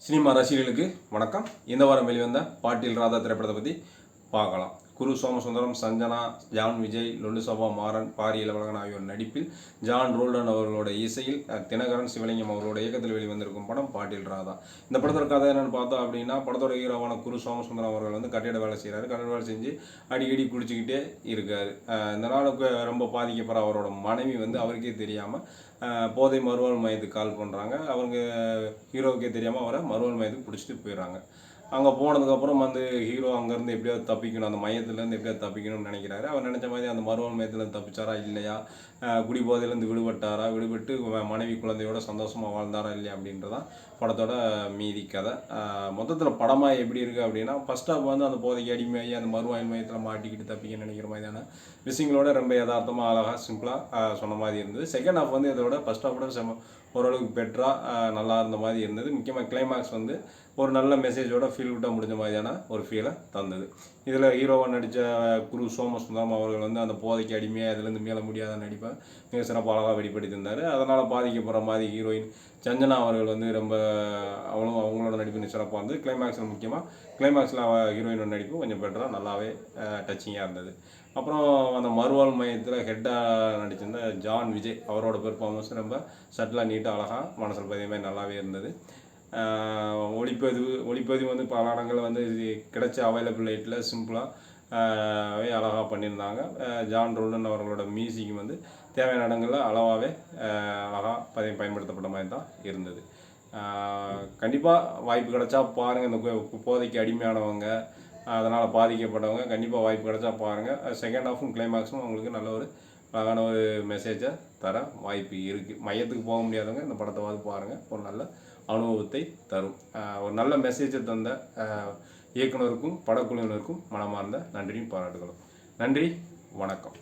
Cinema ரசிகர்களுக்கு வணக்கம். இந்த வாரம் வெளிவந்த பாட்டில் ராதா திரைப்படத்தை பற்றி பார்க்கலாம். குரு சோமசுந்தரம், சஞ்சனா, ஜான் விஜய், லொல்லு சபா மாறன், பாரி இளவழகன் ஆகியோர் நடிப்பில் ஜான் ரோல்டன் அவர்களோட இசையில் தினகரன், சிவலிங்கம் அவர்களோட இயக்கத்தில் வெளிவந்திருக்கும் படம் பாட்டில் ராதா. இந்த படத்தோட கதை என்னென்னு பார்த்தோம் அப்படின்னா, படத்தோட ஹீரோவான குரு சோமசுந்தரம் அவர்கள் வந்து கட்டிட வேலை செய்கிறாரு. கட்டிட வேலை செஞ்சு அடிக்கடி குடிச்சிக்கிட்டே இருக்கார். இந்த நாளுக்கு ரொம்ப பாதிக்கப்படுற அவரோட மனைவி வந்து அவருக்கே தெரியாமல் போதை மறுவாழ் மையத்துக்கு கால் பண்ணுறாங்க. அவங்க ஹீரோவுக்கே தெரியாமல் அவரை மறுவாழ் மையத்துக்கு பிடிச்சிட்டு போயிடுறாங்க. அங்கே போனதுக்கப்புறம் வந்து ஹீரோ அங்கேருந்து எப்படியாவது தப்பிக்கணும், அந்த மையத்துலேருந்து எப்படியாவது தப்பிக்கணும்னு நினைக்கிறாரு. அவர் நினச்ச மாதிரி அந்த மறுவாழ் மையத்துலேருந்து தப்பிச்சாரா இல்லையா, குடிபோதையிலேருந்து விடுபட்டு மனைவி குழந்தையோட சந்தோஷமாக வாழ்ந்தாரா இல்லையா அப்படின்றதான் படத்தோட மீதி கதை. மொத்தத்தில் படமாக எப்படி இருக்குது அப்படின்னா, ஃபஸ்ட் ஹாஃப் வந்து அந்த போதைக்கு அடிமையாகி அந்த மறுவாழ் மையத்தில் மாட்டிக்கிட்டு தப்பிக்க நினைக்கிற மாதிரியான விஷயங்களோட ரொம்ப யதார்த்தமாக அழகாக சிம்பிளாக சொன்ன மாதிரி இருந்தது. செகண்ட் ஹாஃப் வந்து இதோட ஃபஸ்ட் ஹாஃபோட ஓரளவுக்கு பெட்டராக நல்லா இருந்த மாதிரி இருந்தது. முக்கியமாக கிளைமேக்ஸ் வந்து ஒரு நல்ல மெசேஜோட ஃபீல் விட்டால் முடிஞ்ச மாதிரியான ஒரு ஃபீலை தந்தது. இதில் ஹீரோவாக நடித்த குரு சோமசுந்தரம் அவர்கள் வந்து அந்த போதைக்கு அடிமையாக அதுலேருந்து மேலே முடியாத நடிப்பை மிக சிறப்பாக அழகாக வெளிப்படுத்தியிருந்தார். அதனால் பாதிக்கப்படுற மாதிரி ஹீரோயின் சஞ்சனா அவர்கள் வந்து ரொம்ப அவங்களோட நடிப்பு சிறப்பாக இருந்தது. கிளைமேக்ஸில் முக்கியமாக கிளைமேக்ஸில் ஹீரோயினோட நடிப்பு கொஞ்சம் பெட்டராக நல்லாவே டச்சிங்காக இருந்தது. அப்புறம் அந்த மறுவாழ் மையத்தில் ஹெட்டாக நடிச்சிருந்த ஜான் விஜய் அவரோட பெர்ஃபார்மன்ஸ் ரொம்ப சட்டிலாக நீட்டாக அழகாக மனசில் பதிவு மாதிரி நல்லாவே இருந்தது. ஒளிப்பதிவு வந்து பல இடங்களில் வந்து கிடைச்ச அவைலபிள் லைட்டில் சிம்பிளாகவே அழகாக பண்ணியிருந்தாங்க. ஜான் ரோல்டன் அவர்களோட மியூசிக் வந்து தேவையான இடங்களில் அளவாகவே அழகாக பயன்படுத்தப்பட்ட மாதிரி தான் இருந்தது. கண்டிப்பாக வாய்ப்பு கிடைச்சா பாருங்கள். இந்த போதைக்கு அடிமையானவங்க, அதனால் பாதிக்கப்பட்டவங்க கண்டிப்பாக வாய்ப்பு கிடைச்சா பாருங்கள். செகண்ட் ஹாஃபும் கிளைமேக்ஸும் அவங்களுக்கு நல்ல ஒரு அழகான ஒரு மெசேஜை தர வாய்ப்பு இருக்குது. மையத்துக்கு போக முடியாதவங்க இந்த படத்தை பாருங்கள். ஒரு நல்ல அனுபவத்தை தரும். ஒரு நல்ல மெசேஜை தந்த இயக்குனருக்கும் படக்குழுவினருக்கும் மனமார்ந்த நன்றியும் பாராட்டுகளும். நன்றி, வணக்கம்.